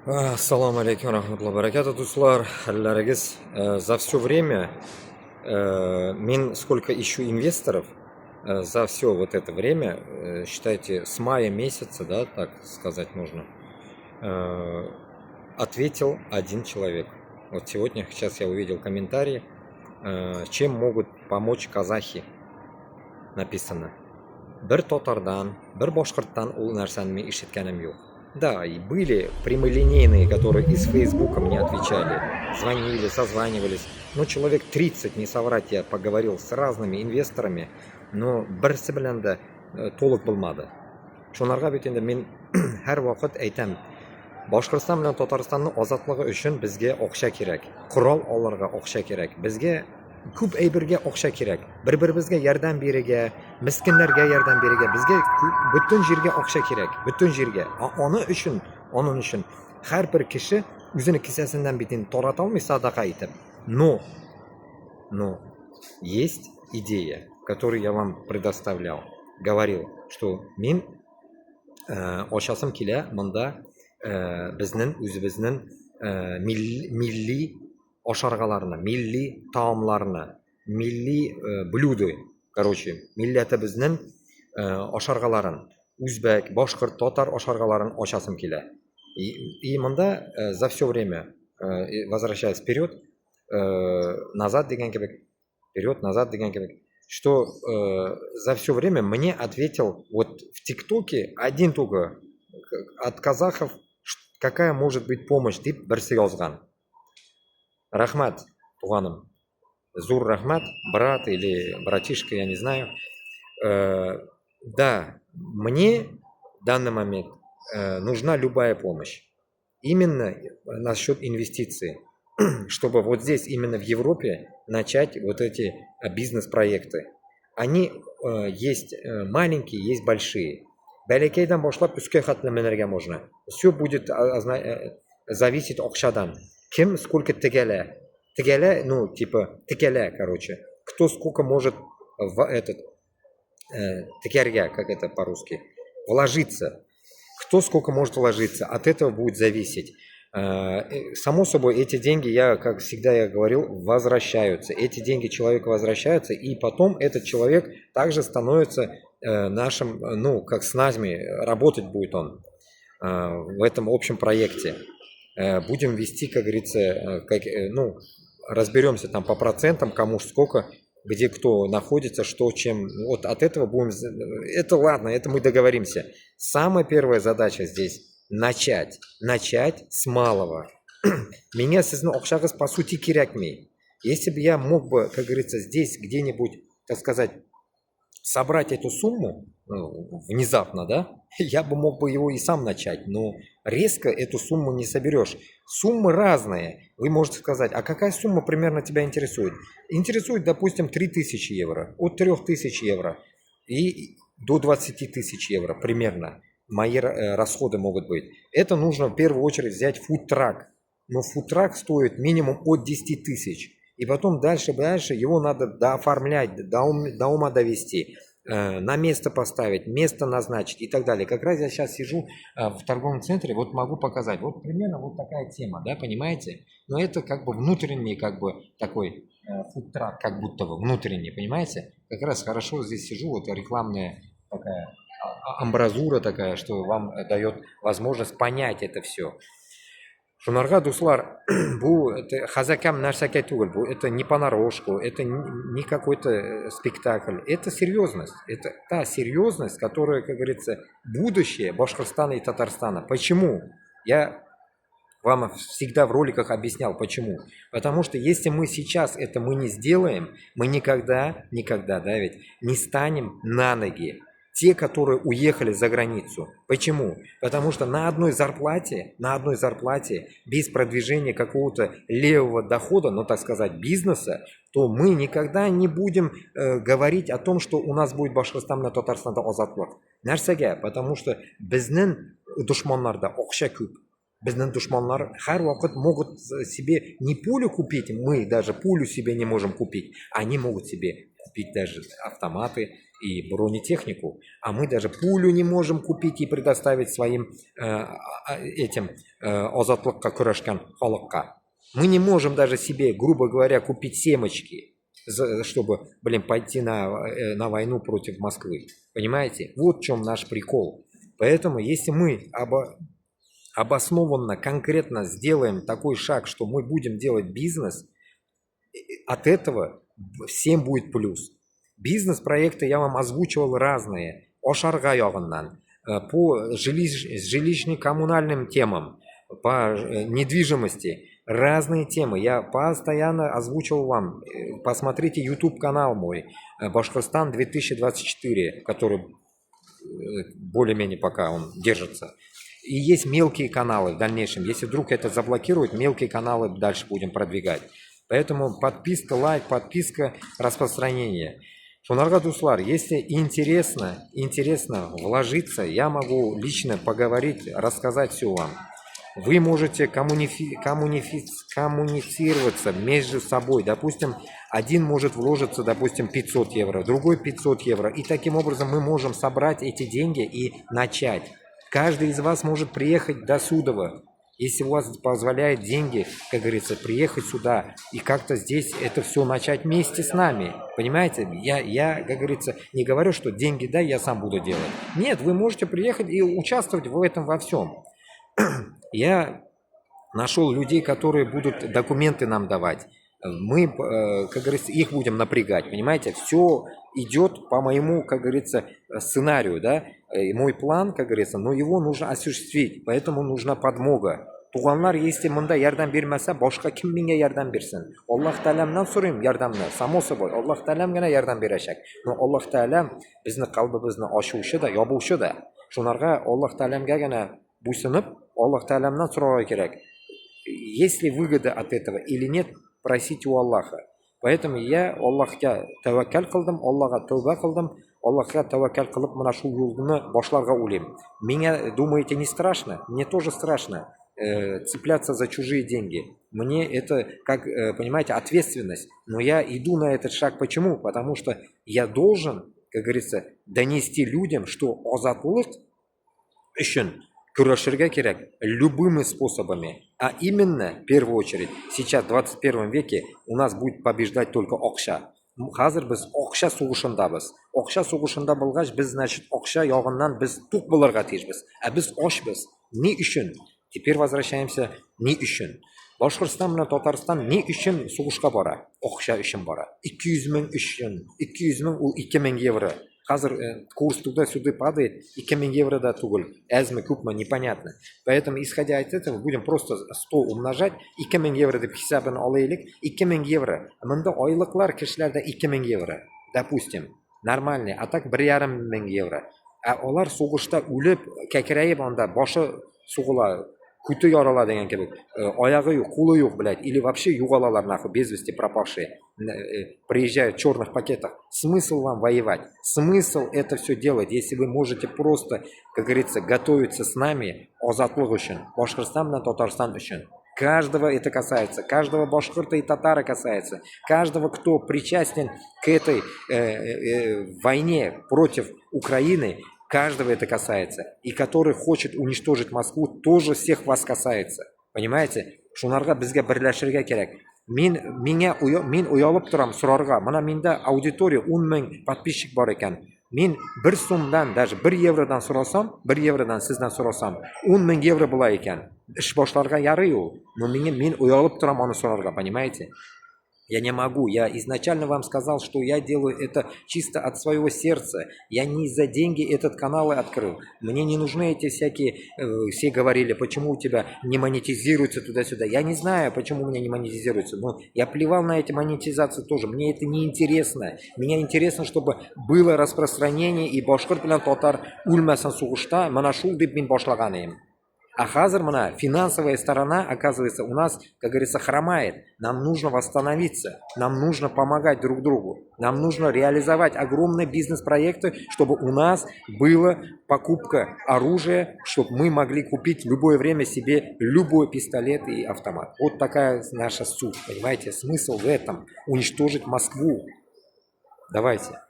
Ассаламу алейкум рахматуллахи баракату, дуслар, алларагис. За все время, сколько ищу инвесторов, за все вот это время, считайте, с мая месяца, да, так сказать можно, э, ответил один человек. Вот сегодня, сейчас я увидел комментарий, чем могут помочь казахи, написано. Бір тотардан, бір башқұрттан ол нәрсәні мен ишеткәнем жоқ. Да, и были прямолинейные, которые из Фейсбука мне отвечали, звонили, созванивались. Ну, человек 30, не соврать, я поговорил с разными инвесторами, но бірсі белән дә толық булмады. Шунларга бит инде мин һәр вакыт әйтәм, Башкортстан белән Татарстанның азатлыгы өчен безгә акча кирәк. Корал алырга акча кирәк. Безгә күп әйбергә акча кирәк. Бер-беребезгә ярдәм бирергә, мискиннәргә ярдәм бирергә, безгә бөтен җиргә акча кирәк. Бөтен җиргә. Аның өчен һәрбер кеше үзенең кисәсеннән битен тарата алмый садака итеп. Но есть идея, которую я вам предоставлял. Говорил, что мин ачасым килә монда безнең үзебезнең милли ашаргаларны, милли таамларны, милли блюды, короче, милләтебезнең ашаргаларын, үзбәк, башкорт, татар ашаргаларын ачасым килә. И монда за все время, возвращаясь вперед, назад дигән кебек, вперед, назад дигән кебек, что за все время мне ответил вот в ТикТоке один только от казахов, какая может быть помощь, дип берсе язган. Рахмат, туганым. Зур рахмат, брат или братишка, я не знаю. Да, мне в данный момент нужна любая помощь. Именно насчет инвестиций. Чтобы вот здесь, именно в Европе, начать вот эти бизнес-проекты. Они есть маленькие, есть большие. Бәләкәйдән башлап үскә хәтле менәргә можно. Все будет зависеть акчадан. Кем сколько тегәлә. Тегәлә, ну, типа, тегәлә, короче. Кто сколько может в этот тегәргә, как это по-русски, вложиться. Кто сколько может вложиться. От этого будет зависеть. Само собой, эти деньги, как всегда я говорил, возвращаются. Эти деньги человеку возвращаются, и потом этот человек также становится нашим, ну, как с нами, работать будет он в этом общем проекте. Будем вести, как говорится, разберемся там по процентам, кому сколько, где кто находится, что, чем. Вот от этого будем... Это ладно, это мы договоримся. Самая первая задача здесь начать с малого. Меня сезон акчагыз по сути кирәкми. Если бы я мог бы, как говорится, здесь где-нибудь, так сказать, собрать эту сумму внезапно, да, я бы мог бы его и сам начать, но резко эту сумму не соберешь. Суммы разные. Вы можете сказать, а какая сумма примерно тебя интересует? Интересует, допустим, 3000 евро, от 3000 евро и до 20 тысяч евро примерно. Мои расходы могут быть. Это нужно в первую очередь взять фудтрак. Но фудтрак стоит минимум от 10 тысяч. И потом дальше его надо дооформлять, до ума довести, на место поставить, место назначить и так далее. Как раз я сейчас сижу в торговом центре, вот могу показать. Вот примерно вот такая тема, да, понимаете? Но это как бы внутренний, как бы такой фудтрак, как будто бы внутренний, понимаете? Как раз хорошо здесь сижу, вот рекламная такая амбразура такая, что вам дает возможность понять это все. Шунарга, дуслар, это хазакам нәрсәкә түгел, это не понарошку, это не какой-то спектакль, это серьезность. Это та серьезность, которая, как говорится, будущее Башкортостана и Татарстана. Почему? Я вам всегда в роликах объяснял, почему. Потому что если мы сейчас это не сделаем, мы никогда, да, ведь не станем на ноги. Те, которые уехали за границу. Почему? Потому что на одной зарплате, без продвижения какого-то левого дохода, ну так сказать, бизнеса, то мы никогда не будем говорить о том, что у нас будет Башкортостан на Татарстанда азатлык. Нәрсәгә? Потому что безнең душманнарда акча күп. Безнең душманнар һәр вакыт могут себе не пулю купить, мы даже пулю себе не можем купить, они могут себе купить даже автоматы и бронетехнику, а мы даже пулю не можем купить и предоставить своим этим озатлыкка күрәшкән халыкка. Мы не можем даже себе, грубо говоря, купить семечки, чтобы, пойти на войну против Москвы. Понимаете? Вот в чем наш прикол. Поэтому, если мы обоснованно, конкретно сделаем такой шаг, что мы будем делать бизнес, от этого всем будет плюс. Бизнес-проекты я вам озвучивал разные. Ошарга ягыннан, по жилищно-коммунальным темам, по недвижимости. Разные темы. Я постоянно озвучивал вам. Посмотрите YouTube-канал мой. Башкортостан 2024, который более-менее пока он держится. И есть мелкие каналы в дальнейшем. Если вдруг это заблокируют, мелкие каналы дальше будем продвигать. Поэтому подписка, лайк, подписка, распространение. Шунарга дуслар, если интересно вложиться, я могу лично поговорить, рассказать все вам. Вы можете коммуницироваться между собой. Допустим, один может вложиться, допустим, 500 евро, другой 500 евро. И таким образом мы можем собрать эти деньги и начать. Каждый из вас может приехать до Судова, если у вас позволяет деньги, как говорится, приехать сюда и как-то здесь это все начать вместе с нами. Понимаете? Я, как говорится, не говорю, что деньги дай, я сам буду делать. Нет, вы можете приехать и участвовать в этом во всем. Я нашел людей, которые будут документы нам давать. Мы, как говорится, их будем напрягать, понимаете? Все идет по моему, как говорится, сценарию, да? И мой план, как говорится, но его нужно осуществить, поэтому нужна подмога. Туганлар, если мында ярдәм бермәсә, башка кем миңа ярдәм бирсен? Аллаһ Тәгаләмнән сорыйм ярдәмне, само собой, Аллаһ Тәгаләм генә ярдәм бирәчәк. Но Аллаһ Тәгаләм безне калбыбызны ачучы да, ябучы да. Шунарга Аллаһ Тәгаләмгә генә буйсынып, Аллаһ Тәгаләмнән сорарга кирәк. Есть ли выгода от этого или нет, просите у Аллаха. Поэтому я Аллаһка тәвәккәл кылдым, Аллаһка тәүбә кылдым, Аллаһка тәвәккәл кылып мына шул юлны башларга уйлыйм. Меня, думаете, не страшно? Мне тоже страшно цепляться за чужие деньги. Мне это, как, понимаете, ответственность. Но я иду на этот шаг. Почему? Потому что я должен, как говорится, донести людям, что азатлык үшін күрәшергә кирәк любыми способами. А именно, в первую очередь, сейчас в 21 веке у нас будет побеждать только акча. Хәзер без акча сугышындабыз. Акча сугышында булгач, без, значит, акча ягыннан без тук булырга тиешбез. А без ашбыз. Ни өчен? Теперь возвращаемся ни өчен. Башкортстан белән Татарстан ни өчен сугышка бара? Акча өчен бара. 200 мең өчен. 200 мең ул 2000 евро. Хазер курс туда-сюда падает, и 2000 евро да тугуль. Эзме, купма, непонятно. Поэтому, исходя от этого, будем просто 100 умножать, и 2000 евро деп хисабын алайлык, и 2000 евро. Мында айлыклар кешеләрдә 2000 евро. Допустим, нормальный, а так 1,5 мең евро. А алар сугышта үлеп, кәкрәеп анда башы сугыла, күте ярала дигән кебек. Аягы юк, кулы юк, блядь, или вообще югалалар нахуй, без вести пропавшие. Приезжают в черных пакетах. Смысл вам воевать? Смысл это все делать, если вы можете просто, как говорится, готовиться с нами азатлык өчен, Башкортстан белән Татарстан өчен. Каждого это касается, каждого башкорта и татара касается, каждого, кто причастен к этой войне против Украины, каждого это касается. И который хочет уничтожить Москву, тоже всех вас касается. Понимаете? Шунарга безгә берләшергә кирәк. Мин уялып торам сорарга. Мына миндә аудитория 10 мең подписчик бар икән. Мин 1 сумдан, даже 1 евродан сорасам, 1 евродан сездән сорасам, 10 мең евро була икән. Эш башларга ярый ул. Но мин уялып торам аны сорарга, понимаете? Я не могу. Я изначально вам сказал, что я делаю это чисто от своего сердца. Я не за деньги этот канал открыл. Мне не нужны эти всякие... все говорили, почему у тебя не монетизируется туда-сюда. Я не знаю, почему у меня не монетизируется. Но я плевал на эти монетизации тоже. Мне это не интересно. Мне интересно, чтобы было распространение и башкорт белән татар үлмәсен сугышта. Мана шул дип мин башлаган идем. А хазер, финансовая сторона, оказывается, у нас, как говорится, хромает. Нам нужно восстановиться, нам нужно помогать друг другу, нам нужно реализовать огромные бизнес-проекты, чтобы у нас была покупка оружия, чтобы мы могли купить в любое время себе любой пистолет и автомат. Вот такая наша суть, понимаете, смысл в этом – уничтожить Москву. Давайте.